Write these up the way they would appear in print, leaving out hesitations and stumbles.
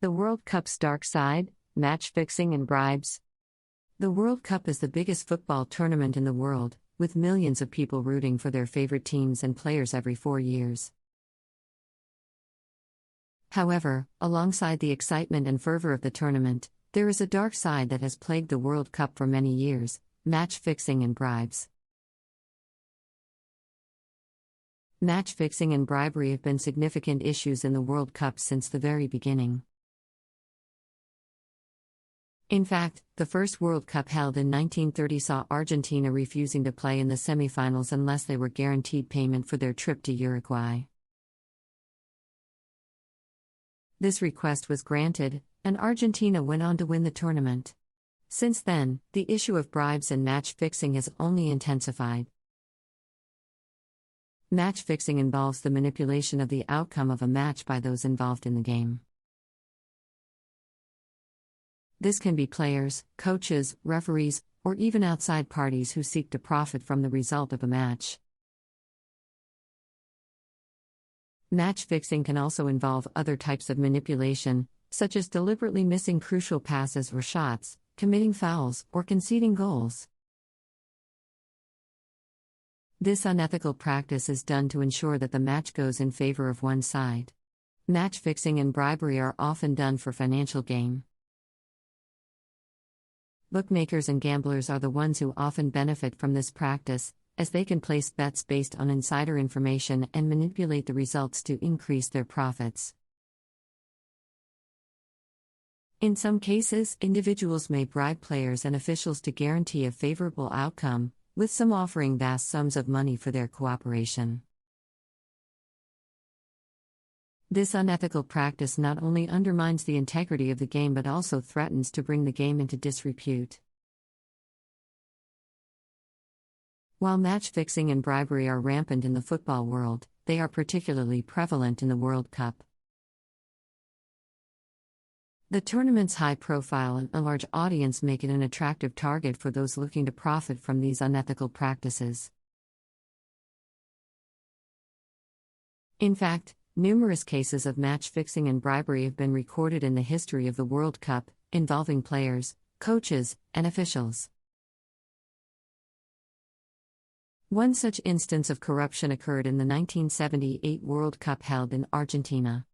The World Cup's dark side, match fixing and bribes. The World Cup is the biggest football tournament in the world, with millions of people rooting for their favorite teams and players every 4 years. However, alongside the excitement and fervor of the tournament, there is a dark side that has plagued the World Cup for many years: match fixing and bribes. Match fixing and bribery have been significant issues in the World Cup since the very beginning. In fact, the first World Cup held in 1930 saw Argentina refusing to play in the semifinals unless they were guaranteed payment for their trip to Uruguay. This request was granted, and Argentina went on to win the tournament. Since then, the issue of bribes and match fixing has only intensified. Match fixing involves the manipulation of the outcome of a match by those involved in the game. This can be players, coaches, referees, or even outside parties who seek to profit from the result of a match. Match fixing can also involve other types of manipulation, such as deliberately missing crucial passes or shots, committing fouls, or conceding goals. This unethical practice is done to ensure that the match goes in favor of one side. Match fixing and bribery are often done for financial gain. Bookmakers and gamblers are the ones who often benefit from this practice, as they can place bets based on insider information and manipulate the results to increase their profits. In some cases, individuals may bribe players and officials to guarantee a favorable outcome, with some offering vast sums of money for their cooperation. This unethical practice not only undermines the integrity of the game but also threatens to bring the game into disrepute. While match fixing and bribery are rampant in the football world, they are particularly prevalent in the World Cup. The tournament's high profile and a large audience make it an attractive target for those looking to profit from these unethical practices. In fact, numerous cases of match fixing and bribery have been recorded in the history of the World Cup, involving players, coaches, and officials. One such instance of corruption occurred in the 1978 World Cup held in Argentina.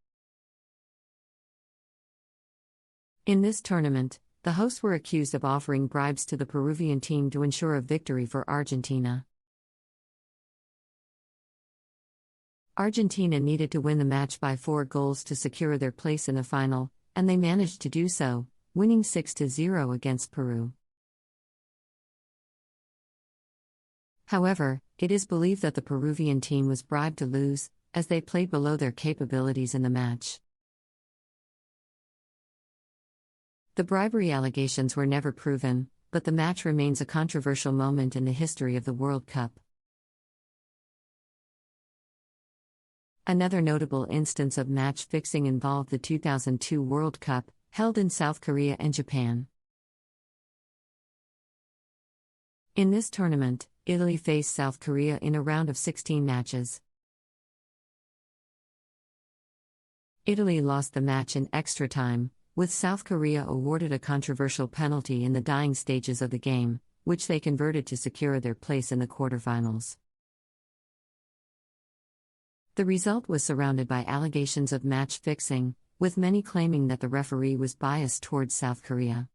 In this tournament, the hosts were accused of offering bribes to the Peruvian team to ensure a victory for Argentina. Argentina needed to win the match by 4 goals to secure their place in the final, and they managed to do so, winning 6-0 against Peru. However, it is believed that the Peruvian team was bribed to lose, as they played below their capabilities in the match. The bribery allegations were never proven, but the match remains a controversial moment in the history of the World Cup. Another notable instance of match fixing involved the 2002 World Cup, held in South Korea and Japan. In this tournament, Italy faced South Korea in a round of 16 matches. Italy lost the match in extra time, with South Korea awarded a controversial penalty in the dying stages of the game, which they converted to secure their place in the quarterfinals. The result was surrounded by allegations of match fixing, with many claiming that the referee was biased towards South Korea.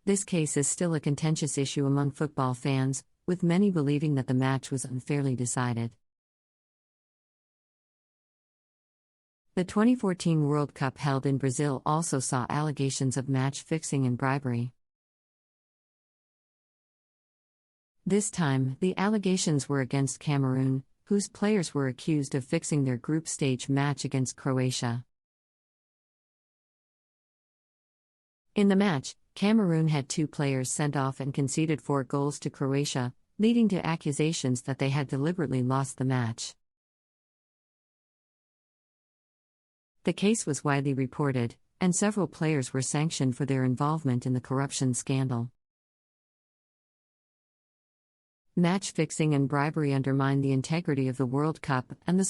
This case is still a contentious issue among football fans, with many believing that the match was unfairly decided. The 2014 World Cup held in Brazil also saw allegations of match fixing and bribery. This time, the allegations were against Cameroon, whose players were accused of fixing their group stage match against Croatia. In the match, Cameroon had 2 players sent off and conceded 4 goals to Croatia, leading to accusations that they had deliberately lost the match. The case was widely reported, and several players were sanctioned for their involvement in the corruption scandal. Match fixing and bribery undermine the integrity of the World Cup and the